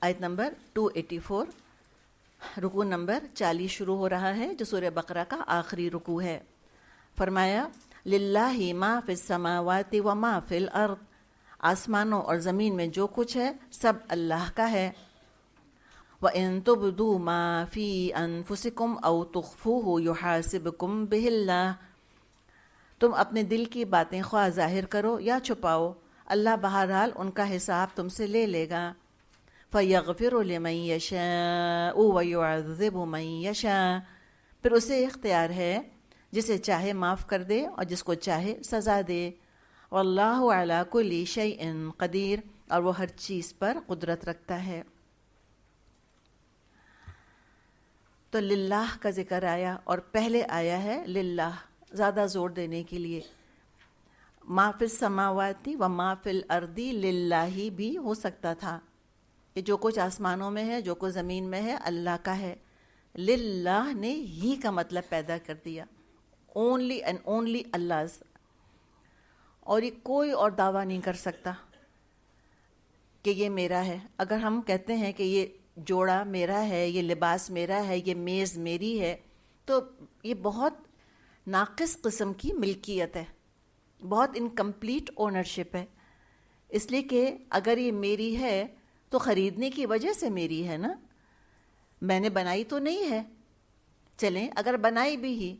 آیت نمبر 284، رکوع نمبر 40 شروع ہو رہا ہے جو سورہ بقرہ کا آخری رکوع ہے۔ فرمایا للہ ما فی السماوات و ما فی الارض، آسمانوں اور زمین میں جو کچھ ہے سب اللہ کا ہے۔ وَإِن تُبْدُوا مَا فِي أَنفُسِكُمْ أَوْ تُخْفُوهُ يُحَاسِبْكُمْ بِهِ اللَّهُ، تم اپنے دل کی باتیں خواہ ظاہر کرو یا چھپاؤ، اللہ بہرحال ان کا حساب تم سے لے لے گا۔ فَيَغْفِرُ لِمَن يَشَاءُ وَيُعَذِّبُ مَن يَشَاءُ، پھر اسے اختیار ہے جسے چاہے معاف کر دے اور جس کو چاہے سزا دے۔ واللہ علی کل شیء قدیر، اور وہ ہر چیز پر قدرت رکھتا ہے۔ تو للہ کا ذکر آیا اور پہلے آیا ہے للہ، زیادہ زور دینے کے لیے۔ ما فی السماوات و ما فی الارض للہ بھی ہو سکتا تھا کہ جو کچھ آسمانوں میں ہے جو کچھ زمین میں ہے اللہ کا ہے۔ للہ نے ہی کا مطلب پیدا کر دیا، اونلی اینڈ اونلی اللہ، اور یہ کوئی اور دعویٰ نہیں کر سکتا کہ یہ میرا ہے۔ اگر ہم کہتے ہیں کہ یہ جوڑا میرا ہے، یہ لباس میرا ہے، یہ میز میری ہے، تو یہ بہت ناقص قسم کی ملکیت ہے، بہت انکمپلیٹ اونرشپ ہے، اس لیے کہ اگر یہ میری ہے تو خریدنے کی وجہ سے میری ہے نا، میں نے بنائی تو نہیں ہے۔ چلیں اگر بنائی بھی ہی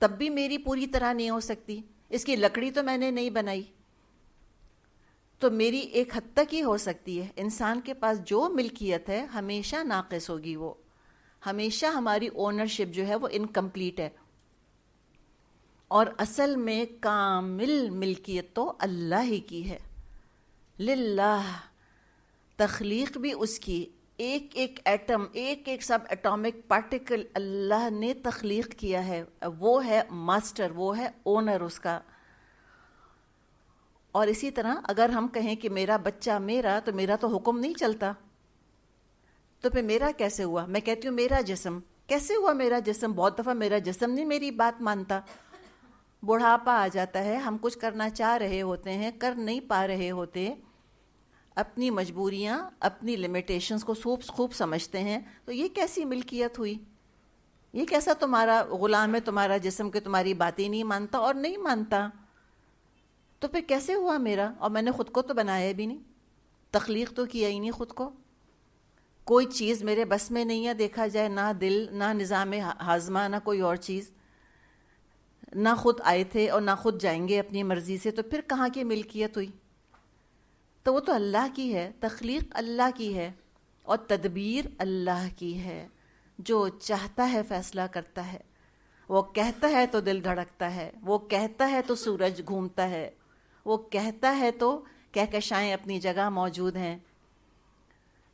تب بھی میری پوری طرح نہیں ہو سکتی، اس کی لکڑی تو میں نے نہیں بنائی، تو میری ایک حد تک ہی ہو سکتی ہے۔ انسان کے پاس جو ملکیت ہے ہمیشہ ناقص ہوگی، وہ ہمیشہ ہماری اونرشپ جو ہے وہ انکمپلیٹ ہے، اور اصل میں کامل ملکیت تو اللہ ہی کی ہے۔ للہ، تخلیق بھی اس کی، ایک ایک ایٹم، ایک ایک سب ایٹامک پارٹیکل اللہ نے تخلیق کیا ہے، وہ ہے ماسٹر، وہ ہے اونر اس کا۔ اور اسی طرح اگر ہم کہیں کہ میرا بچہ میرا، تو میرا تو حکم نہیں چلتا، تو پھر میرا کیسے ہوا؟ میں کہتی ہوں میرا جسم، کیسے ہوا میرا جسم؟ بہت دفعہ میرا جسم نہیں میری بات مانتا، بڑھاپا آ جاتا ہے، ہم کچھ کرنا چاہ رہے ہوتے ہیں، کر نہیں پا رہے ہوتے، اپنی مجبوریاں، اپنی لمیٹیشنز کو خوب سمجھتے ہیں، تو یہ کیسی ملکیت ہوئی؟ یہ کیسا تمہارا غلام ہے تمہارا جسم کہ تمہاری باتیں نہیں مانتا اور نہیں مانتا؟ تو پھر کیسے ہوا میرا؟ اور میں نے خود کو تو بنایا بھی نہیں، تخلیق تو کیا ہی نہیں خود کو، کوئی چیز میرے بس میں نہیں ہے، دیکھا جائے نہ دل، نہ نظام ہاضمہ، نہ کوئی اور چیز، نہ خود آئے تھے اور نہ خود جائیں گے اپنی مرضی سے، تو پھر کہاں کی ملکیت ہوئی؟ تو وہ تو اللہ کی ہے، تخلیق اللہ کی ہے، اور تدبیر اللہ کی ہے، جو چاہتا ہے فیصلہ کرتا ہے، وہ کہتا ہے تو دل دھڑکتا ہے، وہ کہتا ہے تو سورج گھومتا ہے، وہ کہتا ہے تو کہکشائیں اپنی جگہ موجود ہیں،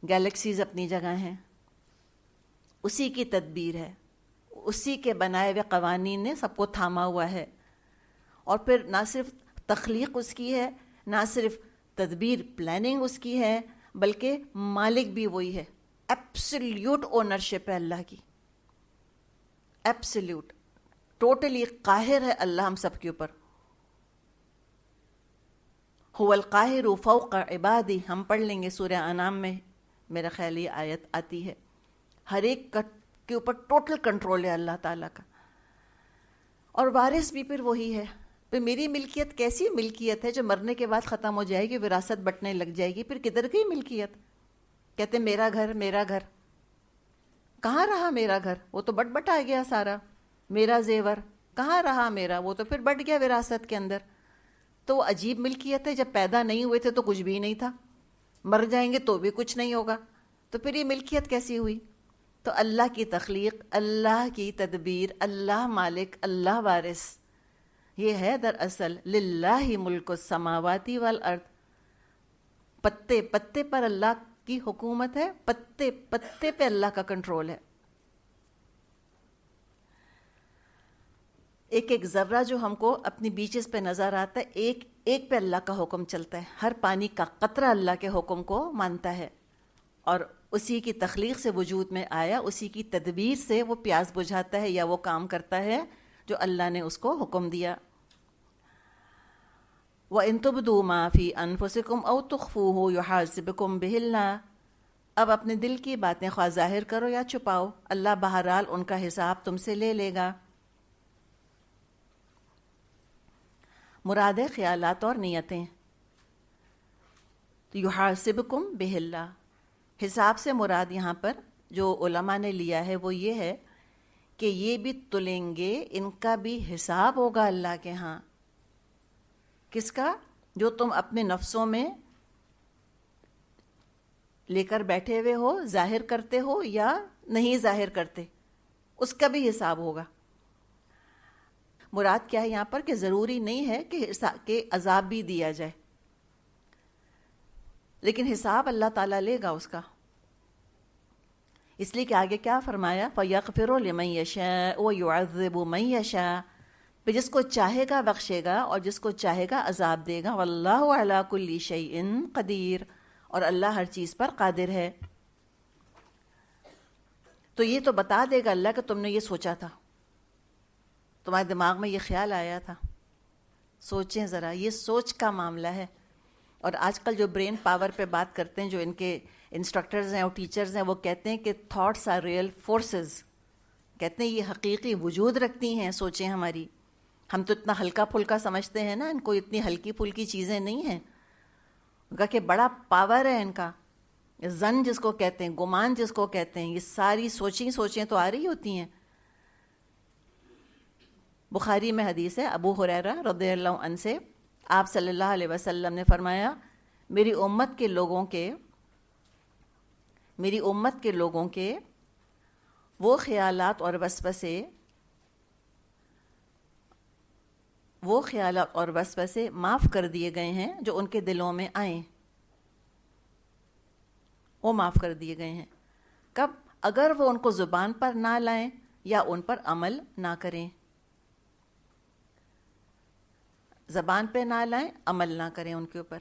گیلیکسیز اپنی جگہ ہیں، اسی کی تدبیر ہے، اسی کے بنائے ہوئے قوانین نے سب کو تھاما ہوا ہے۔ اور پھر نہ صرف تخلیق اس کی ہے، نہ صرف تدبیر پلاننگ اس کی ہے، بلکہ مالک بھی وہی ہے، ایبسلیوٹ اونرشپ ہے اللہ کی، ایبسلیوٹ، ٹوٹلی قاہر ہے اللہ ہم سب کے اوپر۔ هو القاہر فوق عبادی، ہم پڑھ لیں گے سورہ انعام میں، میرا خیال یہ آیت آتی ہے، ہر ایک کے اوپر ٹوٹل کنٹرول ہے اللہ تعالیٰ کا، اور وارث بھی پھر وہی ہے۔ پھر میری ملکیت کیسی ملکیت ہے جو مرنے کے بعد ختم ہو جائے گی، وراثت بٹنے لگ جائے گی، پھر کدھر گئی ملکیت؟ کہتے میرا گھر، میرا گھر، کہاں رہا میرا گھر؟ وہ تو بٹ آ گیا سارا۔ میرا زیور کہاں رہا میرا؟ وہ تو پھر بٹ گیا وراثت کے اندر۔ تو وہ عجیب ملکیت ہے، جب پیدا نہیں ہوئے تھے تو کچھ بھی نہیں تھا، مر جائیں گے تو بھی کچھ نہیں ہوگا، تو پھر یہ ملکیت کیسی ہوئی؟ تو اللہ کی تخلیق، اللہ کی تدبیر، اللہ مالک، اللہ وارث، یہ ہے دراصل للہ ملک السماوات والارض۔ پتے پتے پر اللہ کی حکومت ہے، پتے پتے پہ اللہ کا کنٹرول ہے۔ ایک ایک ذرہ جو ہم کو اپنی بیچز پہ نظر آتا ہے، ایک ایک پہ اللہ کا حکم چلتا ہے، ہر پانی کا قطرہ اللہ کے حکم کو مانتا ہے، اور اسی کی تخلیق سے وجود میں آیا، اسی کی تدبیر سے وہ پیاس بجھاتا ہے یا وہ کام کرتا ہے جو اللہ نے اس کو حکم دیا۔ وَإِن تُبْدُوا مَا فِي أَنفُسِكُمْ أَوْ تُخْفُوهُ يُحَاسِبْكُم بِهِ اللَّهُ، اب اپنے دل کی باتیں خواہ ظاہر کرو یا چھپاؤ، اللہ بہرحال ان کا حساب تم سے لے لے گا۔ مراد ہے خیالات اور نیتیں۔ یحاسبکم بہ اللہ، حساب سے مراد یہاں پر جو علماء نے لیا ہے وہ یہ ہے کہ یہ بھی تلیں گے، ان کا بھی حساب ہوگا اللہ کے ہاں۔ کس کا؟ جو تم اپنے نفسوں میں لے کر بیٹھے ہوئے ہو، ظاہر کرتے ہو یا نہیں ظاہر کرتے، اس کا بھی حساب ہوگا۔ مراد کیا ہے یہاں پر کہ ضروری نہیں ہے کہ عذاب بھی دیا جائے، لیکن حساب اللہ تعالیٰ لے گا اس کا۔ اس لیے کہ آگے کیا فرمایا، فَيَغْفِرُ لِمَن يَشَاءُ وَيُعَذِّبُ مَن يَشَاءُ، پہ جس کو چاہے گا بخشے گا اور جس کو چاہے گا عذاب دے گا۔ وَاللَّهُ عَلَى كُلِّ شَيْءٍ قَدِيرٌ، اور اللہ ہر چیز پر قادر ہے۔ تو یہ تو بتا دے گا اللہ کہ تم نے یہ سوچا تھا، تمہارے دماغ میں یہ خیال آیا تھا۔ سوچیں ذرا، یہ سوچ کا معاملہ ہے۔ اور آج کل جو برین پاور پہ بات کرتے ہیں، جو ان کے انسٹرکٹرز ہیں اور ٹیچرز ہیں، وہ کہتے ہیں کہ تھاٹس آر ریئل فورسز، کہتے ہیں یہ حقیقی وجود رکھتی ہیں سوچیں ہماری۔ ہم تو اتنا ہلکا پھلکا سمجھتے ہیں نا، ان کو اتنی ہلکی پھلکی چیزیں نہیں ہیں، ان کا کہ بڑا پاور ہے ان کا۔ زن جس کو کہتے ہیں، گمان جس کو کہتے ہیں، یہ ساری سوچیں تو آ رہی ہوتی ہیں۔ بخاری میں حدیث ہے ابو ہریرہ رضی اللہ عنہ سے، آپ صلی اللہ علیہ وسلم نے فرمایا، میری امت کے لوگوں کے وہ خیالات اور وسوسے معاف کر دیے گئے ہیں جو ان کے دلوں میں آئیں، وہ معاف کر دیے گئے ہیں۔ کب؟ اگر وہ ان کو زبان پر نہ لائیں یا ان پر عمل نہ کریں۔ زبان پہ نہ لائیں، عمل نہ کریں ان کے اوپر۔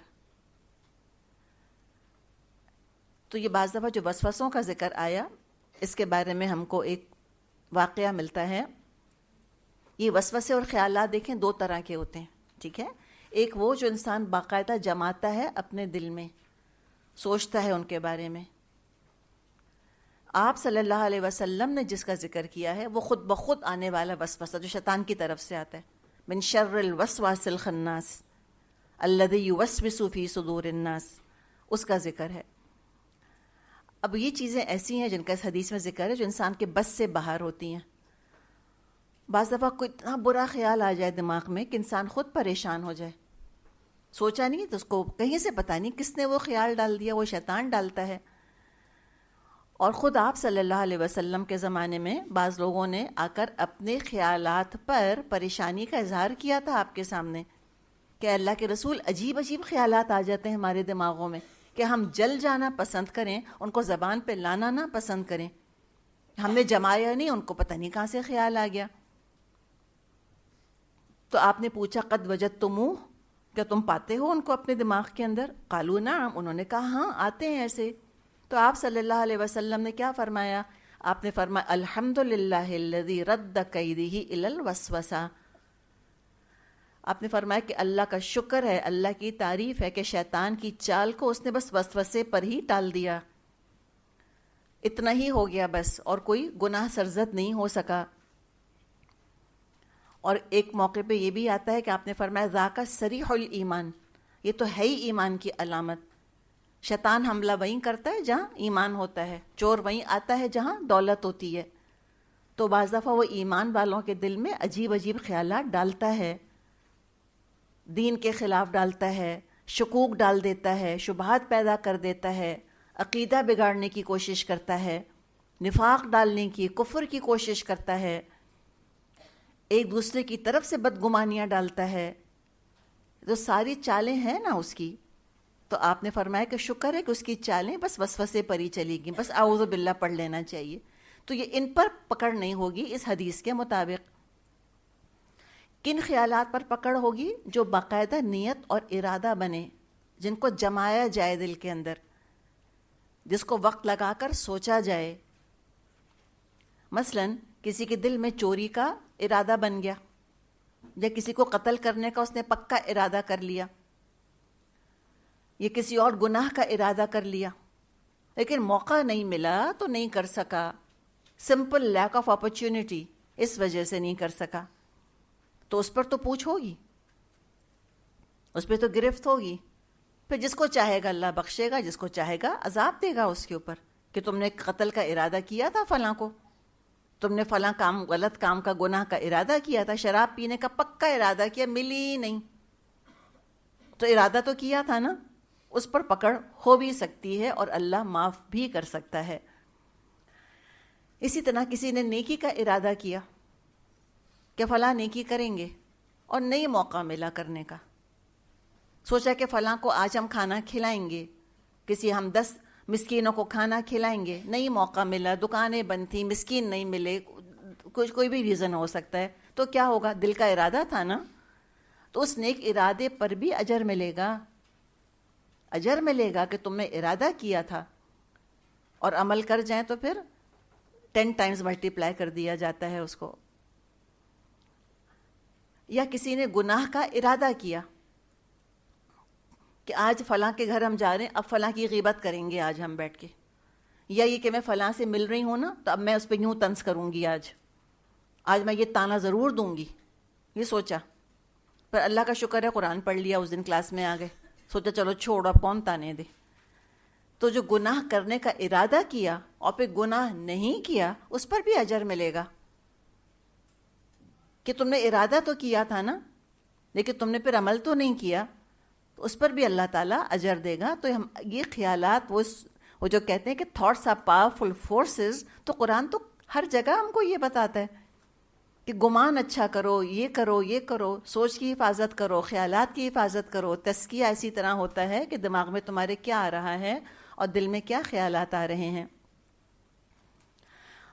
تو یہ بعض دفعہ جو وسوسوں کا ذکر آیا، اس کے بارے میں ہم کو ایک واقعہ ملتا ہے۔ یہ وسوسے اور خیالات دیکھیں دو طرح کے ہوتے ہیں، ٹھیک ہے؟ ایک وہ جو انسان باقاعدہ جماتا ہے اپنے دل میں، سوچتا ہے ان کے بارے میں۔ آپ صلی اللہ علیہ وسلم نے جس کا ذکر کیا ہے وہ خود بخود آنے والا وسوسہ جو شیطان کی طرف سے آتا ہے، من شر الوسواس الخناس الذی یوسوس فی صدور الناس، اس کا ذکر ہے۔ اب یہ چیزیں ایسی ہیں جن کا اس حدیث میں ذکر ہے جو انسان کے بس سے باہر ہوتی ہیں۔ بعض دفعہ کوئی اتنا برا خیال آ جائے دماغ میں کہ انسان خود پریشان ہو جائے، سوچا نہیں تو اس کو کہیں سے پتہ نہیں کس نے وہ خیال ڈال دیا، وہ شیطان ڈالتا ہے۔ اور خود آپ صلی اللہ علیہ وسلم کے زمانے میں بعض لوگوں نے آ کر اپنے خیالات پر پریشانی کا اظہار کیا تھا آپ کے سامنے کہ اللہ کے رسول عجیب عجیب خیالات آ جاتے ہیں ہمارے دماغوں میں کہ ہم جل جانا پسند کریں، ان کو زبان پہ لانا نہ پسند کریں۔ ہم نے جمایا نہیں، ان کو پتہ نہیں کہاں سے خیال آ گیا۔ تو آپ نے پوچھا قد وجدتموہ، کیا تم پاتے ہو ان کو اپنے دماغ کے اندر؟ قالوا نعم، انہوں نے کہا ہاں آتے ہیں ایسے۔ تو آپ صلی اللہ علیہ وسلم نے کیا فرمایا؟ آپ نے فرمایا الحمدللہ الذی رد کیدہ الی الوسوسہ، آپ نے فرمایا کہ اللہ کا شکر ہے، اللہ کی تعریف ہے کہ شیطان کی چال کو اس نے بس وسوسے پر ہی ٹال دیا، اتنا ہی ہو گیا بس، اور کوئی گناہ سرزد نہیں ہو سکا۔ اور ایک موقع پہ یہ بھی آتا ہے کہ آپ نے فرمایا ذاک صریح الایمان، یہ تو ہے ہی ایمان کی علامت۔ شیطان حملہ وہیں کرتا ہے جہاں ایمان ہوتا ہے، چور وہیں آتا ہے جہاں دولت ہوتی ہے۔ تو بعض دفعہ وہ ایمان والوں کے دل میں عجیب عجیب خیالات ڈالتا ہے، دین کے خلاف ڈالتا ہے، شکوک ڈال دیتا ہے، شبہات پیدا کر دیتا ہے، عقیدہ بگاڑنے کی کوشش کرتا ہے، نفاق ڈالنے کی، کفر کی کوشش کرتا ہے، ایک دوسرے کی طرف سے بدگمانیاں ڈالتا ہے۔ تو ساری چالیں ہیں نا اس کی۔ تو آپ نے فرمایا کہ شکر ہے کہ اس کی چالیں بس وسوسے پر ہی چلی گئیں، بس اعوذ باللہ پڑھ لینا چاہیے۔ تو یہ ان پر پکڑ نہیں ہوگی اس حدیث کے مطابق۔ کن خیالات پر پکڑ ہوگی؟ جو باقاعدہ نیت اور ارادہ بنے، جن کو جمایا جائے دل کے اندر، جس کو وقت لگا کر سوچا جائے۔ مثلاً کسی کے دل میں چوری کا ارادہ بن گیا، یا کسی کو قتل کرنے کا اس نے پکا ارادہ کر لیا، یا کسی اور گناہ کا ارادہ کر لیا، لیکن موقع نہیں ملا تو نہیں کر سکا. سمپل لیک آف اپرچونٹی, اس وجہ سے نہیں کر سکا. تو اس پر تو پوچھ ہوگی, اس پہ تو گرفت ہوگی. پھر جس کو چاہے گا اللہ بخشے گا, جس کو چاہے گا عذاب دے گا اس کے اوپر کہ تم نے قتل کا ارادہ کیا تھا فلاں کو, تم نے فلاں کام, غلط کام کا, گناہ کا ارادہ کیا تھا, شراب پینے کا پکا ارادہ کیا, ملی نہیں. تو ارادہ تو کیا تھا نا, اس پر پکڑ ہو بھی سکتی ہے اور اللہ معاف بھی کر سکتا ہے. اسی طرح کسی نے نیکی کا ارادہ کیا کہ فلاں نیکی کریں گے اور نہیں موقع ملا کرنے کا. سوچا کہ فلاں کو آج ہم کھانا کھلائیں گے, کسی ہم 10 مسکینوں کو کھانا کھلائیں گے, نہیں موقع ملا, دکانیں بند تھیں, مسکین نہیں ملے, کوئی بھی ریزن ہو سکتا ہے. تو کیا ہوگا, دل کا ارادہ تھا نا, تو اس نیک ارادے پر بھی اجر ملے گا. اجر ملے گا کہ تم نے ارادہ کیا تھا, اور عمل کر جائیں تو پھر 10 ٹائمز ملٹیپلائی کر دیا جاتا ہے اس کو. یا کسی نے گناہ کا ارادہ کیا کہ آج فلاں کے گھر ہم جا رہے ہیں, اب فلاں کی غیبت کریں گے آج ہم بیٹھ کے, یا یہ کہ میں فلاں سے مل رہی ہوں نا تو اب میں اس پہ یوں طنز کروں گی, آج میں یہ تانا ضرور دوں گی. یہ سوچا, پر اللہ کا شکر ہے قرآن پڑھ لیا, اس دن کلاس میں آ گئے, سوچا چلو چھوڑ اب کون تانے دے. تو جو گناہ کرنے کا ارادہ کیا اور پھر گناہ نہیں کیا, اس پر بھی اجر ملے گا کہ تم نے ارادہ تو کیا تھا نا, لیکن تم نے پھر عمل تو نہیں کیا, تو اس پر بھی اللہ تعالیٰ اجر دے گا. تو یہ خیالات, وہ جو کہتے ہیں کہ تھاٹس آر پاورفل فورسز, تو قرآن تو ہر جگہ ہم کو یہ بتاتا ہے کہ گمان اچھا کرو, یہ کرو, یہ کرو, سوچ کی حفاظت کرو, خیالات کی حفاظت کرو. تزکیہ اسی طرح ہوتا ہے کہ دماغ میں تمہارے کیا آ رہا ہے اور دل میں کیا خیالات آ رہے ہیں.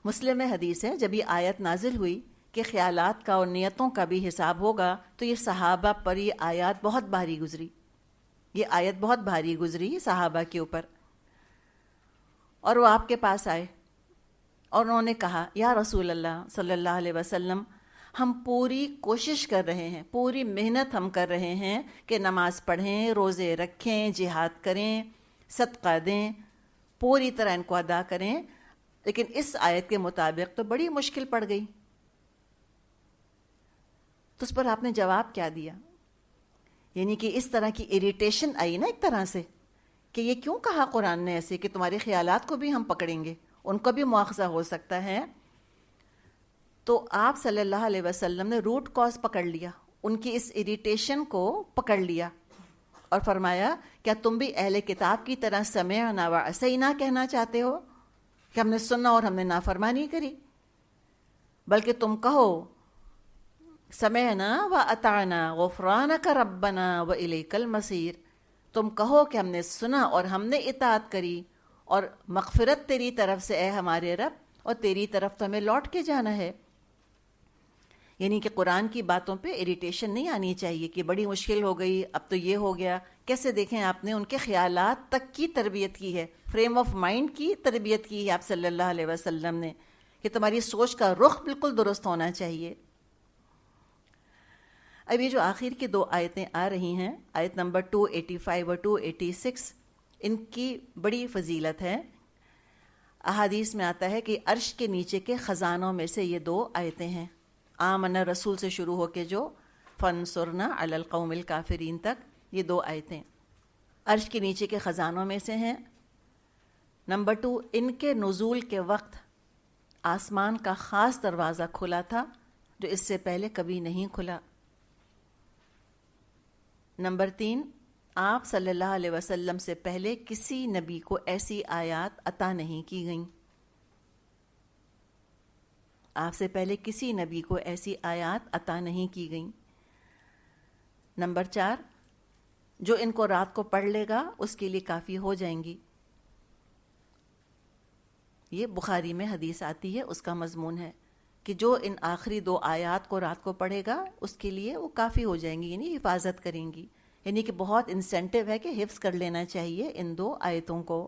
مسلم میں حدیث ہے, جب یہ آیت نازل ہوئی کہ خیالات کا اور نیتوں کا بھی حساب ہوگا, تو یہ صحابہ پر یہ آیات بہت بھاری گزری, یہ آیت بہت بھاری گزری صحابہ کے اوپر. اور وہ آپ کے پاس آئے اور انہوں نے کہا, یا رسول اللہ صلی اللہ علیہ وسلم, ہم پوری کوشش کر رہے ہیں, پوری محنت ہم کر رہے ہیں کہ نماز پڑھیں, روزے رکھیں, جہاد کریں, صدقہ دیں, پوری طرح ان کو ادا کریں, لیکن اس آیت کے مطابق تو بڑی مشکل پڑ گئی. تو اس پر آپ نے جواب کیا دیا؟ یعنی کہ اس طرح کی اریٹیشن آئی نا ایک طرح سے, کہ یہ کیوں کہا قرآن نے ایسے کہ تمہارے خیالات کو بھی ہم پکڑیں گے, ان کو بھی مواخذہ ہو سکتا ہے. تو آپ صلی اللہ علیہ وسلم نے روٹ کاز پکڑ لیا, ان کی اس اریٹیشن کو پکڑ لیا, اور فرمایا, کیا تم بھی اہل کتاب کی طرح سمعنا وعصینا کہنا چاہتے ہو کہ ہم نے سنا اور ہم نے نافرمانی کری؟ بلکہ تم کہو سمعنا واطعنا غفرانک ربنا والیک المصیر. تم کہو کہ ہم نے سنا اور ہم نے اطاعت کری, اور مغفرت تیری طرف سے اے ہمارے رب, اور تیری طرف تو ہمیں لوٹ کے جانا ہے. یعنی کہ قرآن کی باتوں پہ اریٹیشن نہیں آنی چاہیے کہ بڑی مشکل ہو گئی, اب تو یہ ہو گیا. کیسے دیکھیں, آپ نے ان کے خیالات تک کی تربیت کی ہے, فریم آف مائنڈ کی تربیت کی ہے آپ صلی اللہ علیہ وسلم نے, کہ تمہاری سوچ کا رخ بالکل درست ہونا چاہیے. اب یہ جو آخر کی 2 آیتیں آ رہی ہیں, آیت نمبر 285 اور 286, ان کی بڑی فضیلت ہے. احادیث میں آتا ہے کہ عرش کے نیچے کے خزانوں میں سے یہ 2 آیتیں ہیں. آمن رسول سے شروع ہو کے جو فانصرنا علی القوم الکافرین تک, یہ 2 آیتیں عرش کے نیچے کے خزانوں میں سے ہیں. نمبر 2, ان کے نزول کے وقت آسمان کا خاص دروازہ کھلا تھا جو اس سے پہلے کبھی نہیں کھلا. نمبر 3, آپ صلی اللہ علیہ وسلم سے پہلے کسی نبی کو ایسی آیات عطا نہیں کی گئیں. آپ سے پہلے کسی نبی کو ایسی آیات عطا نہیں کی گئیں. نمبر 4, جو ان کو رات کو پڑھ لے گا اس کے لیے کافی ہو جائیں گی. یہ بخاری میں حدیث آتی ہے, اس کا مضمون ہے کہ جو ان آخری 2 آیات کو رات کو پڑھے گا اس کے لیے وہ کافی ہو جائیں گی, یعنی حفاظت کریں گی. یعنی کہ بہت انسینٹیو ہے کہ حفظ کر لینا چاہیے ان 2 آیتوں کو.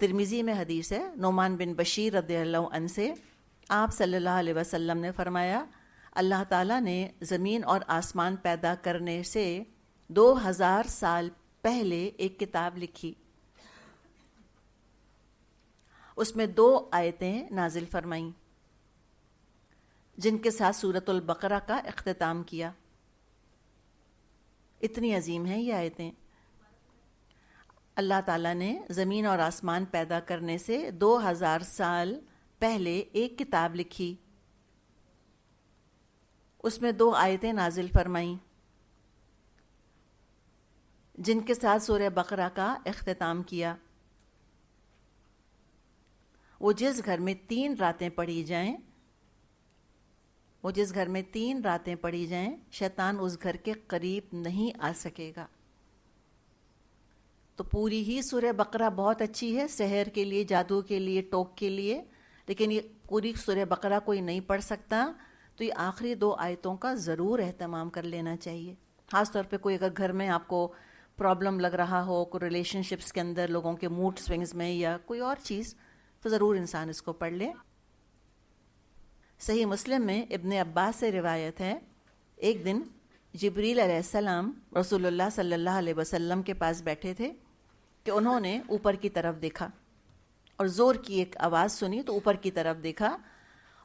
ترمذی میں حدیث ہے, نعمان بن بشیر رضی اللہ عنہ سے, آپ صلی اللہ علیہ وسلم نے فرمایا, اللہ تعالیٰ نے زمین اور آسمان پیدا کرنے سے 2000 سال پہلے ایک کتاب لکھی اس میں 2 آیتیں نازل فرمائیں جن کے ساتھ سورۃ البقرہ کا اختتام کیا. اتنی عظیم ہیں یہ آیتیں. اللہ تعالیٰ نے زمین اور آسمان پیدا کرنے سے 2000 سال پہلے ایک کتاب لکھی، اس میں 2 آیتیں نازل فرمائیں جن کے ساتھ سورہ بقرہ کا اختتام کیا. وہ جس گھر میں 3 راتیں پڑھی جائیں شیطان اس گھر کے قریب نہیں آ سکے گا. تو پوری ہی سورہ بقرہ بہت اچھی ہے سحر کے لیے، جادو کے لیے، ٹوک کے لیے، لیکن یہ پوری سورہ بقرہ کوئی نہیں پڑھ سکتا تو یہ آخری 2 آیتوں کا ضرور اہتمام کر لینا چاہیے. خاص طور پہ کوئی اگر گھر میں آپ کو پرابلم لگ رہا ہو، کوئی ریلیشن شپس کے اندر لوگوں کے موڈ سوئنگز میں یا کوئی اور چیز، تو ضرور انسان اس کو پڑھ لے. صحیح مسلم میں ابن عباس سے روایت ہے، ایک دن جبریل علیہ السلام رسول اللہ صلی اللہ علیہ وسلم کے پاس بیٹھے تھے کہ انہوں نے اوپر کی طرف دیکھا اور زور کی ایک آواز سنی تو اوپر کی طرف دیکھا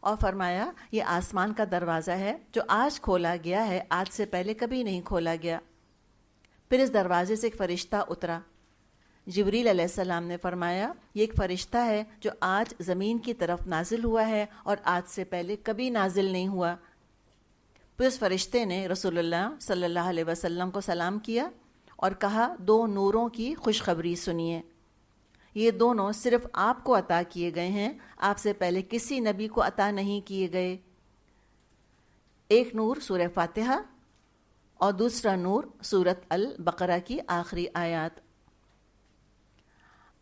اور فرمایا یہ آسمان کا دروازہ ہے جو آج کھولا گیا ہے، آج سے پہلے کبھی نہیں کھولا گیا. پھر اس دروازے سے ایک فرشتہ اترا. جبریل علیہ السلام نے فرمایا یہ ایک فرشتہ ہے جو آج زمین کی طرف نازل ہوا ہے اور آج سے پہلے کبھی نازل نہیں ہوا. پھر اس فرشتے نے رسول اللہ صلی اللہ علیہ وسلم کو سلام کیا اور کہا 2 نوروں کی خوشخبری سنیے. یہ دونوں صرف آپ کو عطا کیے گئے ہیں، آپ سے پہلے کسی نبی کو عطا نہیں کیے گئے. ایک نور سورہ فاتحہ اور دوسرا نور سورۃ البقرہ کی آخری آیات.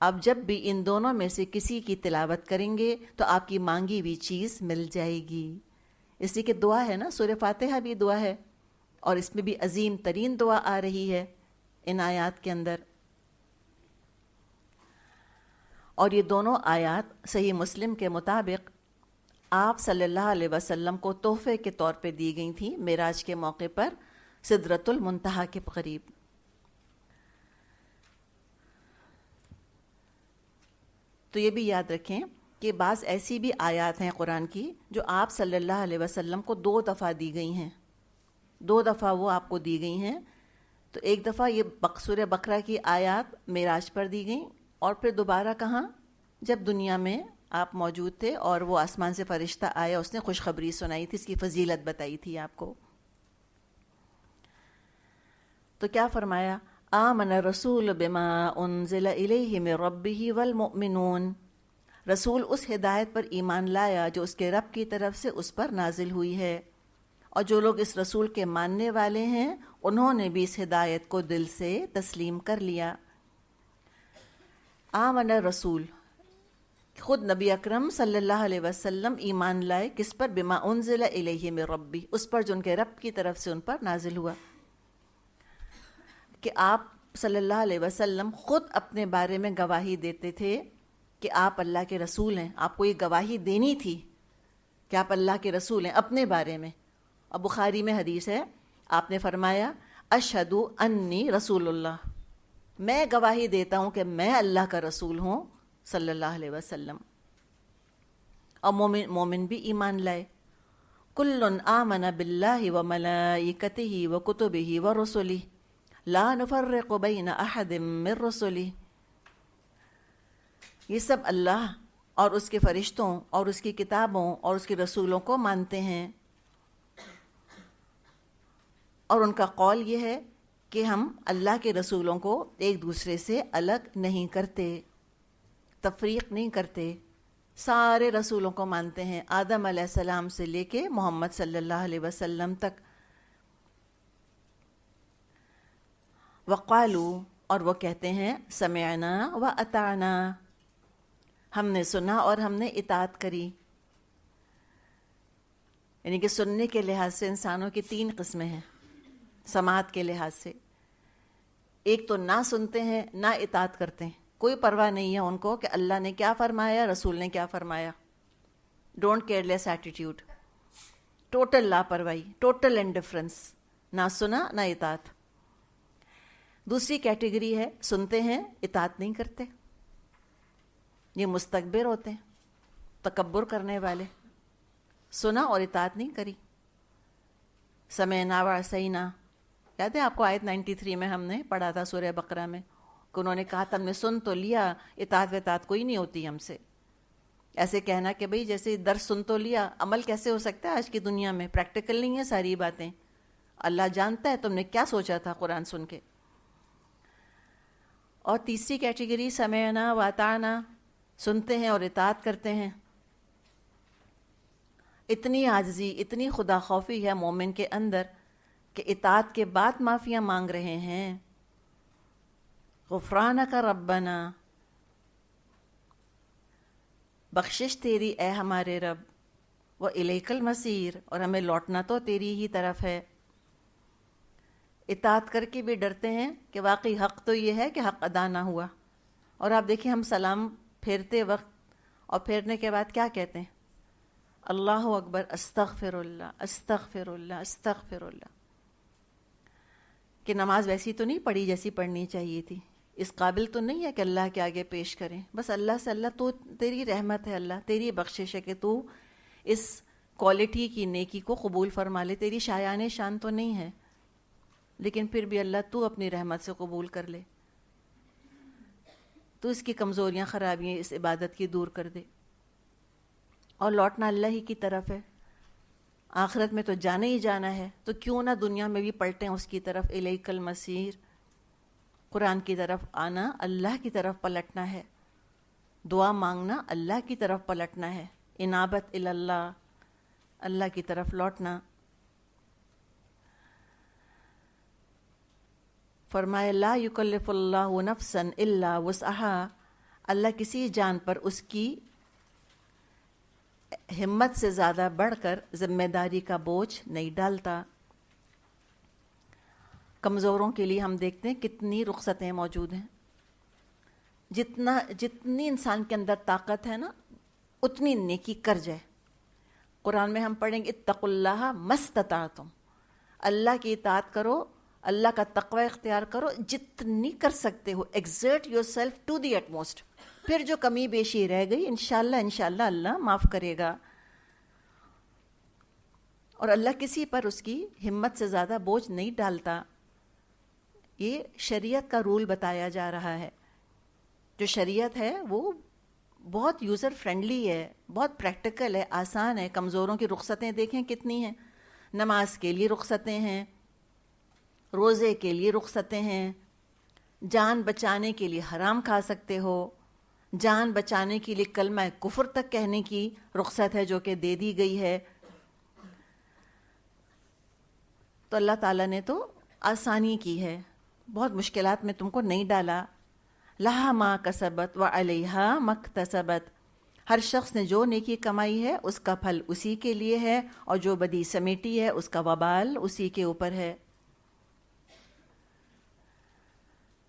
اب جب بھی ان دونوں میں سے کسی کی تلاوت کریں گے تو آپ کی مانگی ہوئی چیز مل جائے گی. اسی کی دعا ہے نا، سورہ فاتحہ بھی دعا ہے اور اس میں بھی عظیم ترین دعا آ رہی ہے ان آیات کے اندر. اور یہ دونوں آیات صحیح مسلم کے مطابق آپ صلی اللہ علیہ وسلم کو تحفے کے طور پہ دی گئی تھیں معراج کے موقع پر سدرۃ المنتہا کے قریب. تو یہ بھی یاد رکھیں کہ بعض ایسی بھی آیات ہیں قرآن کی جو آپ صلی اللہ علیہ وسلم کو 2 دفعہ دی گئی ہیں. 2 دفعہ وہ آپ کو دی گئی ہیں. تو ایک دفعہ یہ سورہ بقرہ کی آیات معراج پر دی گئیں اور پھر دوبارہ کہاں، جب دنیا میں آپ موجود تھے اور وہ آسمان سے فرشتہ آیا، اس نے خوشخبری سنائی تھی، اس کی فضیلت بتائی تھی آپ کو. تو کیا فرمایا؟ آمن الرسول بما انزل الیہ من ربہ والمؤمنون. رسول اس ہدایت پر ایمان لایا جو اس کے رب کی طرف سے اس پر نازل ہوئی ہے، اور جو لوگ اس رسول کے ماننے والے ہیں انہوں نے بھی اس ہدایت کو دل سے تسلیم کر لیا. آمن الرسول، خود نبی اکرم صلی اللہ علیہ وسلم ایمان لائے کس پر؟ بما انزل الیہ من ربی، اس پر جو ان کے رب کی طرف سے ان پر نازل ہوا. کہ آپ صلی اللہ علیہ وسلم خود اپنے بارے میں گواہی دیتے تھے کہ آپ اللہ کے رسول ہیں. آپ کو یہ گواہی دینی تھی کہ آپ اللہ کے رسول ہیں اپنے بارے میں. اور بخاری میں حدیث ہے، آپ نے فرمایا اشہد انی رسول اللہ، میں گواہی دیتا ہوں کہ میں اللہ کا رسول ہوں صلی اللہ علیہ وسلم. اور مومن بھی ایمان لائے. کل آمن باللہ وملائکتہ وکتبہ ورسلہ لا نفرق بین احد من رسلہ. یہ سب اللہ اور اس کے فرشتوں اور اس کی کتابوں اور اس کے رسولوں کو مانتے ہیں، اور ان کا قول یہ ہے کہ ہم اللہ کے رسولوں کو ایک دوسرے سے الگ نہیں کرتے، تفریق نہیں کرتے، سارے رسولوں کو مانتے ہیں، آدم علیہ السلام سے لے کے محمد صلی اللہ علیہ وسلم تک. وقالو، اور وہ کہتے ہیں سمعنا و اطعنا، ہم نے سنا اور ہم نے اطاعت کری. یعنی کہ سننے کے لحاظ سے انسانوں کی 3 قسمیں ہیں. سماعت کے لحاظ سے ایک تو نہ سنتے ہیں نہ اطاعت کرتے ہیں، کوئی پرواہ نہیں ہے ان کو کہ اللہ نے کیا فرمایا، رسول نے کیا فرمایا. Don't care less attitude, total لاپرواہی، ٹوٹل انڈیفرنس، نہ سنا نہ اطاعت. دوسری کیٹیگری ہے سنتے ہیں اطاعت نہیں کرتے. یہ مستکبر ہوتے ہیں، تکبر کرنے والے. سنا اور اطاعت نہیں کری. سمعنا وعصینا، یاد ہے آپ کو آیت 93 میں ہم نے پڑھا تھا سورہ بقرہ میں کہ انہوں نے کہا تھا ہم نے سن تو لیا، اطاعت وطاعت کوئی نہیں ہوتی ہم سے. ایسے کہنا کہ بھئی جیسے درس سن تو لیا، عمل کیسے ہو سکتا ہے آج کی دنیا میں؟ پریکٹیکل نہیں ہے ساری باتیں. اللہ جانتا ہے تم نے کیا سوچا تھا قرآن سن کے. اور تیسری کیٹیگری سمعنا واطعنا، سنتے ہیں اور اطاعت کرتے ہیں. اتنی عاجزی، اتنی خدا خوفی ہے مومن کے اندر کہ اطاعت کے بعد معافیاں مانگ رہے ہیں. غفرانک ربنا، بخشش تیری اے ہمارے رب، وإلیک المصیر، اور ہمیں لوٹنا تو تیری ہی طرف ہے. اطاعت کر کے بھی ڈرتے ہیں کہ واقعی حق تو یہ ہے کہ حق ادا نہ ہوا. اور آپ دیکھیں ہم سلام پھیرتے وقت اور پھیرنے کے بعد کیا کہتے ہیں؟ اللہ اکبر، استغفر اللہ، استغفر اللہ، استغفر اللہ. کہ نماز ویسی تو نہیں پڑھی جیسی پڑھنی چاہیے تھی، اس قابل تو نہیں ہے کہ اللہ کے آگے پیش کریں. بس اللہ سے اللہ تو تیری رحمت ہے، اللہ تیری بخشش ہے کہ تو اس کوالٹی کی نیکی کو قبول فرما لے. تیری شایان شان تو نہیں ہے، لیکن پھر بھی اللہ تو اپنی رحمت سے قبول کر لے، تو اس کی کمزوریاں خرابیاں اس عبادت کی دور کر دے. اور لوٹنا اللہ ہی کی طرف ہے، آخرت میں تو جانا ہی جانا ہے، تو کیوں نہ دنیا میں بھی پلٹیں اس کی طرف. الیک المصیر، قرآن کی طرف آنا اللہ کی طرف پلٹنا ہے، دعا مانگنا اللہ کی طرف پلٹنا ہے، انابت اللہ، اللہ کی طرف لوٹنا. فرمایا لا یکلف اللہ نفسا الا وسعہا، اللہ کسی جان پر اس کی ہمت سے زیادہ بڑھ کر ذمہ داری کا بوجھ نہیں ڈالتا. کمزوروں کے لیے ہم دیکھتے ہیں کتنی رخصتیں موجود ہیں. جتنی انسان کے اندر طاقت ہے نا اتنی نیکی کر جائے. قرآن میں ہم پڑھیں گے اتقوا اللہ ما استطعتم، اللہ کی اطاعت کرو، اللہ کا تقوی اختیار کرو جتنی کر سکتے ہو. Exert yourself to the utmost. پھر جو کمی بیشی رہ گئی انشاءاللہ اللہ معاف کرے گا. اور اللہ کسی پر اس کی ہمت سے زیادہ بوجھ نہیں ڈالتا. یہ شریعت کا رول بتایا جا رہا ہے. جو شریعت ہے وہ بہت یوزر فرینڈلی ہے، بہت پریکٹیکل ہے، آسان ہے. کمزوروں کی رخصتیں دیکھیں کتنی ہیں. نماز کے لیے رخصتیں ہیں، روزے کے لیے رخصتیں ہیں، جان بچانے کے لیے حرام کھا سکتے ہو، جان بچانے کے لیے کلمہ کفر تک کہنے کی رخصت ہے جو کہ دے دی گئی ہے. تو اللہ تعالیٰ نے تو آسانی کی ہے، بہت مشکلات میں تم کو نہیں ڈالا. لہا ما کسبت وعلیہا ما اکتسبت، ہر شخص نے جو نیکی کمائی ہے اس کا پھل اسی کے لیے ہے، اور جو بدی سمیٹی ہے اس کا وبال اسی کے اوپر ہے.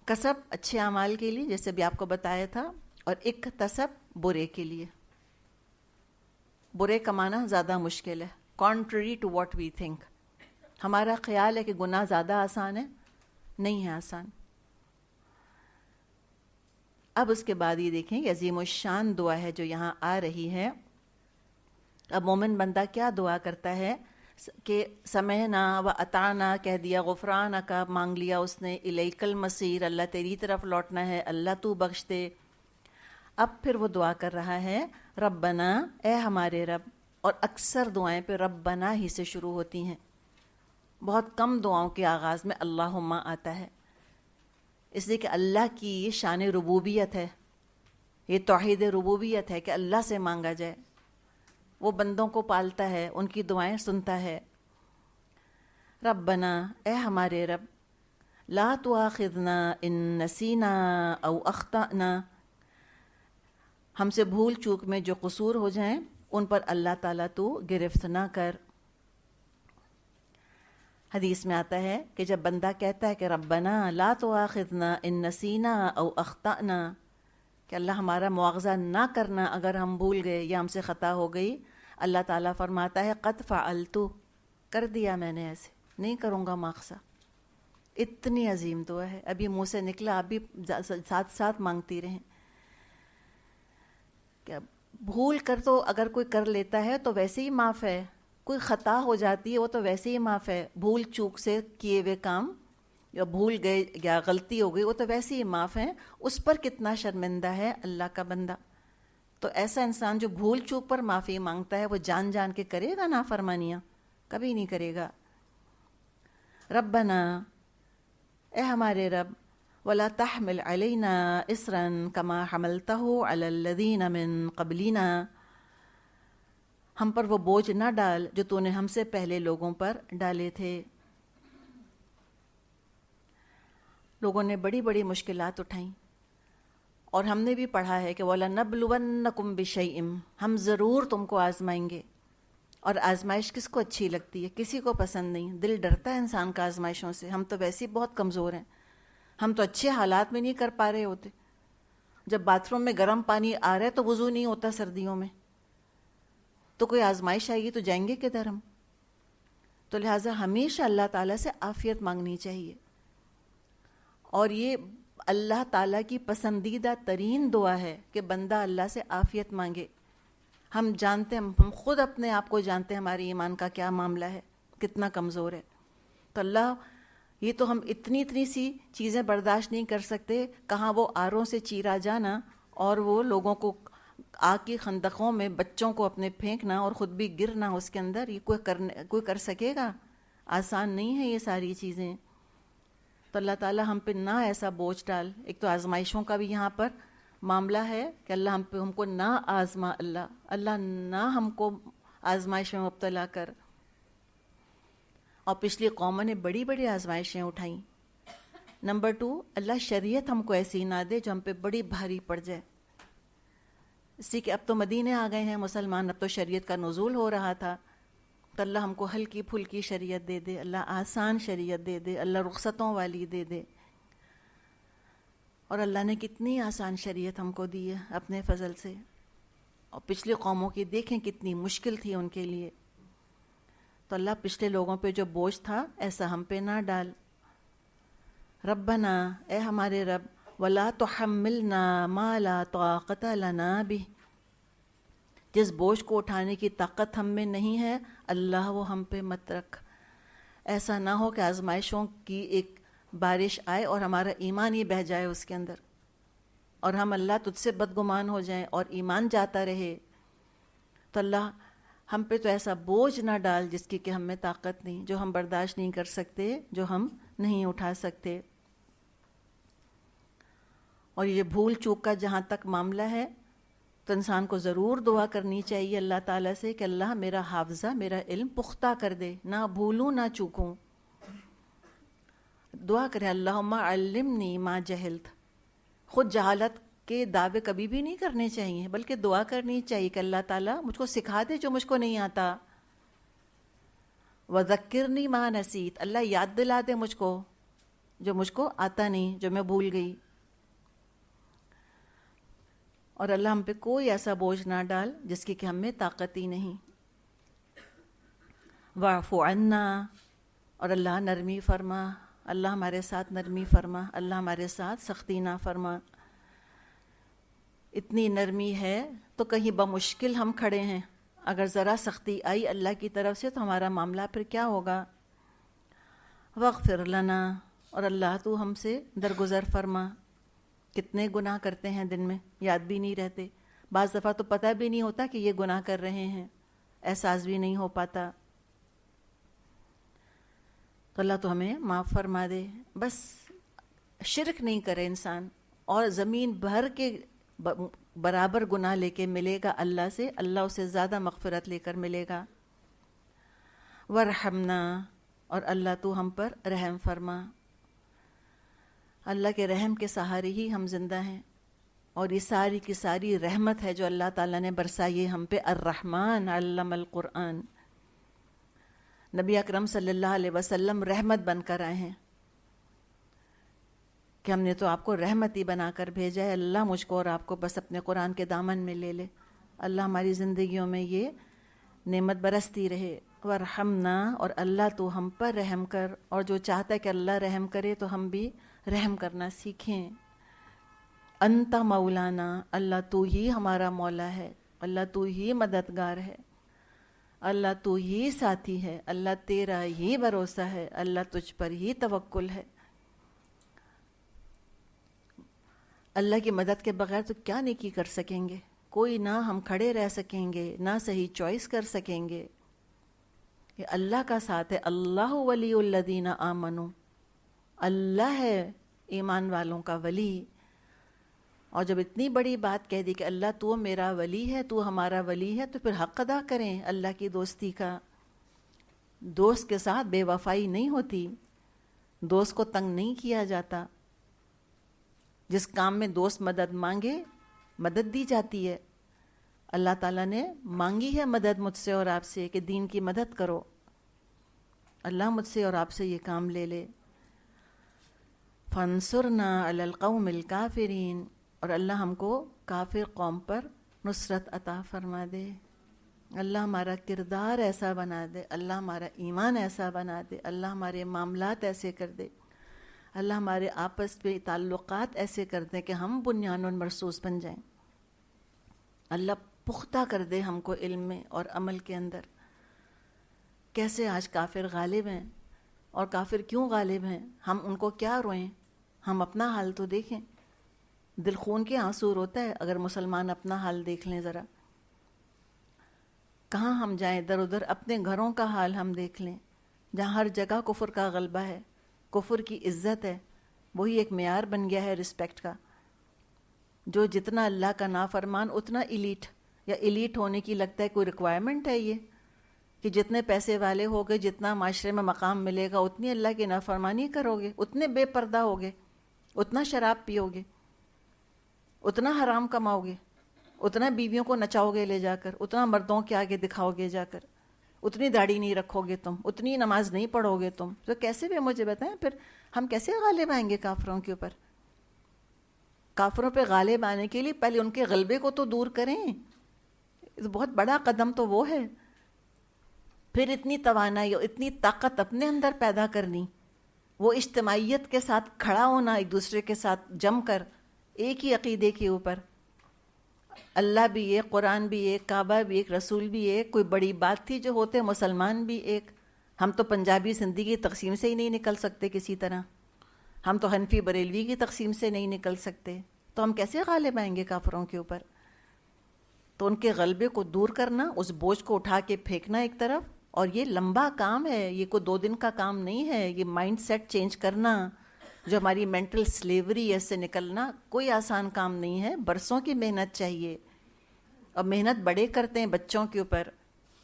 کسب اچھے اعمال کے لیے جیسے بھی آپ کو بتایا تھا، اور اکتسب برے کے لیے. برے کمانا زیادہ مشکل ہے، contrary to what we think. ہمارا خیال ہے کہ گناہ زیادہ آسان ہے، نہیں ہے آسان. اب اس کے بعد یہ دیکھیں یہ عظیم الشان دعا ہے جو یہاں آ رہی ہے. اب مومن بندہ کیا دعا کرتا ہے کہ سمعنا و اطعنا کہہ دیا، غفرانک مانگ لیا اس نے، الیک المصیر اللہ تیری طرف لوٹنا ہے، اللہ تو بخش دے. اب پھر وہ دعا کر رہا ہے ربنا اے ہمارے رب. اور اکثر دعائیں پہ ربنا ہی سے شروع ہوتی ہیں، بہت کم دعاؤں کے آغاز میں اللہم آتا ہے، اس لیے کہ اللہ کی یہ شان ربوبیت ہے، یہ توحید ربوبیت ہے کہ اللہ سے مانگا جائے. وہ بندوں کو پالتا ہے، ان کی دعائیں سنتا ہے. ربنا اے ہمارے رب، لا تؤاخذنا ان نسینا او اخطأنا، ہم سے بھول چوک میں جو قصور ہو جائیں ان پر اللہ تعالیٰ تو گرفت نہ کر. حدیث میں آتا ہے کہ جب بندہ کہتا ہے کہ ربنا لا تؤاخذنا ان نسینا او اخطأنا، کہ اللہ ہمارا مواخذہ نہ کرنا اگر ہم بھول گئے یا ہم سے خطا ہو گئی، اللہ تعالیٰ فرماتا ہے قد فعلت، کر دیا میں نے، ایسے نہیں کروں گا مواخذہ. اتنی عظیم دعا ہے، ابھی منہ سے نکلا، آپ بھی ساتھ ساتھ مانگتی رہیں. کہ بھول کر تو اگر کوئی کر لیتا ہے تو ویسے ہی معاف ہے، کوئی خطا ہو جاتی ہے وہ تو ویسے ہی معاف ہے، بھول چوک سے کیے ہوئے کام یا بھول گئے یا غلطی ہو گئی وہ تو ویسے ہی معاف ہیں، اس پر کتنا شرمندہ ہے اللہ کا بندہ. تو ایسا انسان جو بھول چوک پر معافی مانگتا ہے وہ جان جان کے کرے گا نافرمانیاں؟ کبھی نہیں کرے گا. ربنا، اے ہمارے رب، ولا تحمل علینا اسرا کما حملتہ علی الذین من قبلنا، ہم پر وہ بوجھ نہ ڈال جو تو نے ہم سے پہلے لوگوں پر ڈالے تھے. لوگوں نے بڑی بڑی مشکلات اٹھائیں اور ہم نے بھی پڑھا ہے کہ وَلَنَبْلُوَنَّكُمْ بِشَيْءٍ، ہم ضرور تم کو آزمائیں گے. اور آزمائش کس کو اچھی لگتی ہے؟ کسی کو پسند نہیں. دل ڈرتا ہے انسان کا آزمائشوں سے. ہم تو ویسے ہی بہت کمزور ہیں، ہم تو اچھے حالات میں نہیں کر پا رہے ہوتے. جب باتھ روم میں گرم پانی آ رہا ہے تو وضو نہیں ہوتا سردیوں میں، تو کوئی آزمائش آئے گی تو جائیں گے کدھر ہم؟ تو لہٰذا ہمیشہ اللہ تعالیٰ سے عافیت مانگنی چاہیے. اور یہ اللہ تعالیٰ کی پسندیدہ ترین دعا ہے کہ بندہ اللہ سے عافیت مانگے. ہم جانتے ہیں، ہم خود اپنے آپ کو جانتے ہیں ہمارے ایمان کا کیا معاملہ ہے، کتنا کمزور ہے. تو اللہ، یہ تو ہم اتنی سی چیزیں برداشت نہیں کر سکتے. کہاں وہ آروں سے چیرا جانا اور وہ لوگوں کو آگ کی خندقوں میں بچوں کو اپنے پھینکنا اور خود بھی گرنا اس کے اندر، یہ کوئی کر سکے گا؟ آسان نہیں ہے یہ ساری چیزیں. تو اللہ تعالیٰ ہم پہ نہ ایسا بوجھ ڈال. ایک تو آزمائشوں کا بھی یہاں پر معاملہ ہے کہ اللہ ہم کو نہ آزما، اللہ نہ ہم کو آزمائش میں مبتلا کر. اور پچھلی قوموں نے بڑی بڑی آزمائشیں اٹھائیں. نمبر 2، اللہ شریعت ہم کو ایسی نہ دے جو ہم پہ بڑی بھاری پڑ جائے. اس لیے کہ اب تو مدینے آ گئے ہیں مسلمان، اب تو شریعت کا نزول ہو رہا تھا، تو اللہ ہم کو ہلکی پھلکی شریعت دے دے، اللہ آسان شریعت دے دے، اللہ رخصتوں والی دے دے. اور اللہ نے کتنی آسان شریعت ہم کو دی ہے اپنے فضل سے. اور پچھلی قوموں کی دیکھیں کتنی مشکل تھی ان کے لیے. تو اللہ پچھلے لوگوں پہ جو بوجھ تھا ایسا ہم پہ نہ ڈال. ربنا، اے ہمارے رب، ولا تحملنا ما لا طاقت لنا بہ، جس بوجھ کو اٹھانے کی طاقت ہم میں نہیں ہے اللہ وہ ہم پہ مت رکھ. ایسا نہ ہو کہ آزمائشوں کی ایک بارش آئے اور ہمارا ایمان ہی بہہ جائے اس کے اندر، اور ہم اللہ تجھ سے بدگمان ہو جائیں اور ایمان جاتا رہے. تو اللہ ہم پہ تو ایسا بوجھ نہ ڈال جس کی کہ ہم میں طاقت نہیں، جو ہم برداشت نہیں کر سکتے، جو ہم نہیں اٹھا سکتے. اور یہ بھول چوک کا جہاں تک معاملہ ہے تو انسان کو ضرور دعا کرنی چاہیے اللہ تعالیٰ سے کہ اللہ میرا حافظہ، میرا علم پختہ کر دے، نہ بھولوں نہ چوکوں. دعا کریں اللہم علمنی ما جہلت. خود جہالت کے دعوے کبھی بھی نہیں کرنے چاہیے، بلکہ دعا کرنی چاہیے کہ اللہ تعالیٰ مجھ کو سکھا دے جو مجھ کو نہیں آتا. وذکرنی ما نسیت، اللہ یاد دلا دے مجھ کو جو مجھ کو آتا نہیں، جو میں بھول گئی. اور اللہ ہم پہ کوئی ایسا بوجھ نہ ڈال جس کی کہ ہم میں طاقت ہی نہیں. واعف عنا، اور اللہ نرمی فرما، اللہ ہمارے ساتھ نرمی فرما، اللہ ہمارے ساتھ سختی نہ فرما. اتنی نرمی ہے تو کہیں بمشکل ہم کھڑے ہیں، اگر ذرا سختی آئی اللہ کی طرف سے تو ہمارا معاملہ پھر کیا ہوگا. واغفر لنا، اور اللہ تو ہم سے درگزر فرما. کتنے گناہ کرتے ہیں دن میں، یاد بھی نہیں رہتے. بعض دفعہ تو پتہ بھی نہیں ہوتا کہ یہ گناہ کر رہے ہیں، احساس بھی نہیں ہو پاتا. تو اللہ تو ہمیں معاف فرما دے. بس شرک نہیں کرے انسان، اور زمین بھر کے برابر گناہ لے کے ملے گا اللہ سے، اللہ اسے زیادہ مغفرت لے کر ملے گا. ورحمنا، اور اللہ تو ہم پر رحم فرما. اللہ کے رحم کے سہارے ہی ہم زندہ ہیں، اور یہ ساری کی ساری رحمت ہے جو اللہ تعالیٰ نے برسائی ہم پہ. الرحمن علم القرآن. نبی اکرم صلی اللہ علیہ وسلم رحمت بن کر آئے ہیں کہ ہم نے تو آپ کو رحمت ہی بنا کر بھیجا ہے. اللہ مجھ کو اور آپ کو بس اپنے قرآن کے دامن میں لے لے. اللہ ہماری زندگیوں میں یہ نعمت برستی رہے. ورحمنا، اور اللہ تو ہم پر رحم کر. اور جو چاہتا ہے کہ اللہ رحم کرے تو ہم بھی رحم کرنا سیکھیں. انت مولانا، اللہ تو ہی ہمارا مولا ہے، اللہ تو ہی مددگار ہے، اللہ تو ہی ساتھی ہے، اللہ تیرا ہی بھروسہ ہے، اللہ تجھ پر ہی توکل ہے۔ اللہ کی مدد کے بغیر تو کیا نیکی کر سکیں گے؟ کوئی نہ ہم کھڑے رہ سکیں گے، نہ صحیح چوائس کر سکیں گے۔ یہ اللہ کا ساتھ ہے، اللہ ولی الذین آمنوا، اللہ ہے ایمان والوں کا ولی۔ اور جب اتنی بڑی بات کہہ دی کہ اللہ تو میرا ولی ہے، تو ہمارا ولی ہے، تو پھر حق ادا کریں اللہ کی دوستی کا۔ دوست کے ساتھ بے وفائی نہیں ہوتی، دوست کو تنگ نہیں کیا جاتا، جس کام میں دوست مدد مانگے مدد دی جاتی ہے۔ اللہ تعالیٰ نے مانگی ہے مدد مجھ سے اور آپ سے کہ دین کی مدد کرو، اللہ مجھ سے اور آپ سے یہ کام لے لے۔ فانصرنا علی القوم الکافرین، اور اللہ ہم کو کافر قوم پر نصرت عطا فرما دے، اللہ ہمارا کردار ایسا بنا دے، اللہ ہمارا ایمان ایسا بنا دے، اللہ ہمارے معاملات ایسے کر دے، اللہ ہمارے آپس میں تعلقات ایسے کر دیں کہ ہم بنیان مرصوص بن جائیں، اللہ پختہ کر دے ہم کو علم میں اور عمل کے اندر۔ کیسے آج کافر غالب ہیں، اور کافر کیوں غالب ہیں؟ ہم ان کو کیا روئیں؟ ہم اپنا حال تو دیکھیں، دل خون کے آنسو روتا ہے اگر مسلمان اپنا حال دیکھ لیں ذرا۔ کہاں ہم جائیں ادھر ادھر، اپنے گھروں کا حال ہم دیکھ لیں، جہاں ہر جگہ کفر کا غلبہ ہے، کفر کی عزت ہے، وہی ایک معیار بن گیا ہے رسپیکٹ کا۔ جو جتنا اللہ کا نافرمان اتنا ایلیٹ، یا ایلیٹ ہونے کی لگتا ہے کوئی ریکوائرمنٹ ہے یہ کہ جتنے پیسے والے ہوگے، جتنا معاشرے میں مقام ملے گا، اتنی اللہ کی نافرمانی کرو گے، اتنے بے پردہ ہوگے، اتنا شراب پیو گے، اتنا حرام کماؤ گے، اتنا بیویوں کو نچاؤ گے لے جا کر، اتنا مردوں کے آگے دکھاؤ گے جا کر، اتنی داڑھی نہیں رکھو گے تم، اتنی نماز نہیں پڑھو گے تم، تو کیسے بھی مجھے بتائیں پھر ہم کیسے غالب آئیں گے کافروں کے اوپر؟ کافروں پہ غالب آنے کے لیے پہلے ان کے غلبے کو تو دور کریں، بہت بڑا قدم تو وہ ہے۔ پھر اتنی توانائی اور اتنی طاقت اپنے اندر پیدا کرنی، وہ اجتماعیت کے ساتھ کھڑا ہونا، ایک دوسرے کے ساتھ جم کر ایک ہی عقیدے کے اوپر، اللہ بھی ایک، قرآن بھی ایک، کعبہ بھی ایک، رسول بھی ایک۔ کوئی بڑی بات تھی جو ہوتے مسلمان بھی ایک؟ ہم تو پنجابی سندھی کی تقسیم سے ہی نہیں نکل سکتے کسی طرح، ہم تو حنفی بریلوی کی تقسیم سے نہیں نکل سکتے، تو ہم کیسے غالب آئیں گے کافروں کے اوپر؟ تو ان کے غلبے کو دور کرنا، اس بوجھ کو اٹھا کے پھینکنا ایک طرف، اور یہ لمبا کام ہے، یہ کوئی 2 دن کا کام نہیں ہے۔ یہ مائنڈ سیٹ چینج کرنا، جو ہماری مینٹل سلیوری ہے اس سے نکلنا کوئی آسان کام نہیں ہے، برسوں کی محنت چاہیے۔ اور محنت بڑے کرتے ہیں بچوں کے اوپر،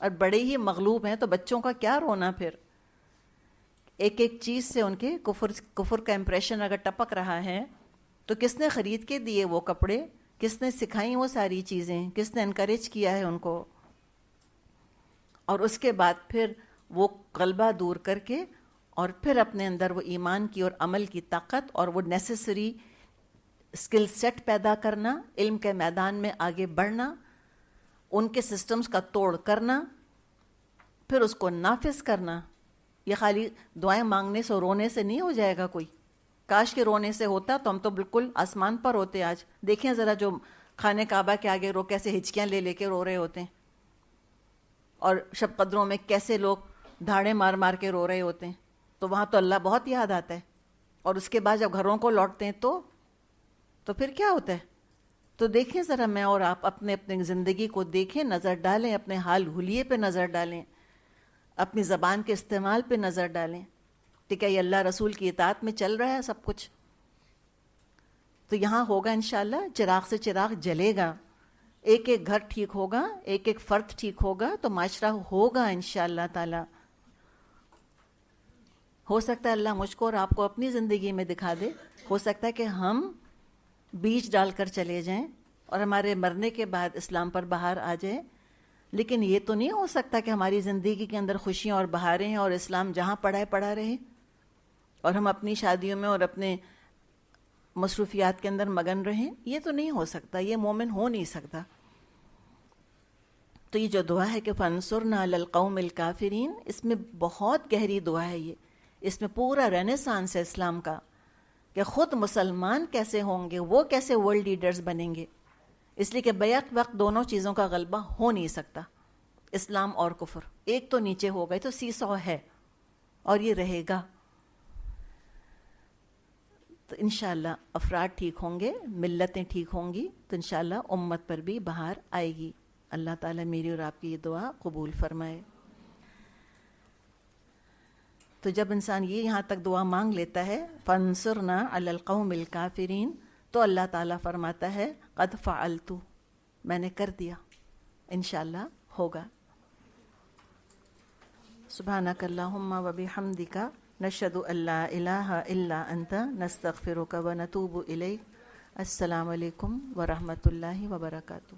اور بڑے ہی مغلوب ہیں، تو بچوں کا کیا رونا پھر؟ ایک ایک چیز سے ان کے کفر کا امپریشن اگر ٹپک رہا ہے، تو کس نے خرید کے دیے وہ کپڑے؟ کس نے سکھائیں وہ ساری چیزیں؟ کس نے انکریج کیا ہے ان کو؟ اور اس کے بعد پھر وہ غلبہ دور کر کے، اور پھر اپنے اندر وہ ایمان کی اور عمل کی طاقت اور وہ نیسیسری اسکل سیٹ پیدا کرنا، علم کے میدان میں آگے بڑھنا، ان کے سسٹمز کا توڑ کرنا، پھر اس کو نافذ کرنا۔ یہ خالی دعائیں مانگنے سے، رونے سے نہیں ہو جائے گا کوئی۔ کاش کے رونے سے ہوتا تو ہم تو بالکل آسمان پر ہوتے آج۔ دیکھیں ذرا جو خانہ کعبہ کے آگے رو کیسے ہچکیاں لے لے کے رو رہے ہوتے ہیں، اور شب قدروں میں کیسے لوگ دھاڑے مار مار کے رو رہے ہوتے ہیں، تو وہاں تو اللہ بہت یاد آتا ہے۔ اور اس کے بعد جب گھروں کو لوٹتے ہیں تو پھر کیا ہوتا ہے؟ تو دیکھیں ذرا، میں اور آپ اپنے زندگی کو دیکھیں، نظر ڈالیں، اپنے حال حلیے پہ نظر ڈالیں، اپنی زبان کے استعمال پہ نظر ڈالیں کہ کیا یہ اللہ رسول کی اطاعت میں چل رہا ہے سب کچھ؟ تو یہاں ہوگا انشاءاللہ، چراغ سے چراغ جلے گا، ایک ایک گھر ٹھیک ہوگا، ایک ایک فرد ٹھیک ہوگا، تو معاشرہ ہوگا انشاءاللہ تعالی۔ ہو سکتا ہے اللہ مجھ کو اور آپ کو اپنی زندگی میں دکھا دے، ہو سکتا ہے کہ ہم بیج ڈال کر چلے جائیں اور ہمارے مرنے کے بعد اسلام پر بہار آ جائے، لیکن یہ تو نہیں ہو سکتا کہ ہماری زندگی کے اندر خوشیاں اور بہاریں ہیں اور اسلام جہاں پڑا ہے پڑا رہے، اور ہم اپنی شادیوں میں اور اپنے مصروفیات کے اندر مگن رہیں۔ یہ تو نہیں ہو سکتا، یہ مومن ہو نہیں سکتا۔ تو یہ جو دعا ہے کہ فانصرنا علی القوم الکافرین، اس میں بہت گہری دعا ہے، یہ اس میں پورا رینیسانس ہے اسلام کا، کہ خود مسلمان کیسے ہوں گے، وہ کیسے ورلڈ لیڈرز بنیں گے، اس لیے کہ بیک وقت دونوں چیزوں کا غلبہ ہو نہیں سکتا، اسلام اور کفر، ایک تو نیچے ہو گئے تو سیسو ہے اور یہ رہے گا. تو انشاءاللہ افراد ٹھیک ہوں گے، ملتیں ٹھیک ہوں گی، تو انشاءاللہ امت پر بھی بہار آئے گی. اللہ تعالیٰ میری اور آپ کی یہ دعا قبول فرمائے. تو جب انسان یہ یہاں تک دعا مانگ لیتا ہے فانصرنا علی القوم الکافرین، تو اللہ تعالیٰ فرماتا ہے قد فعلت، میں نے کر دیا، انشاءاللہ ہوگا. سبحانک اللہم و بحمدک نشہد ان لا الہ الا انت نستغفرک و نتوب الیک. السلام علیکم ورحمۃ اللہ وبرکاتہ.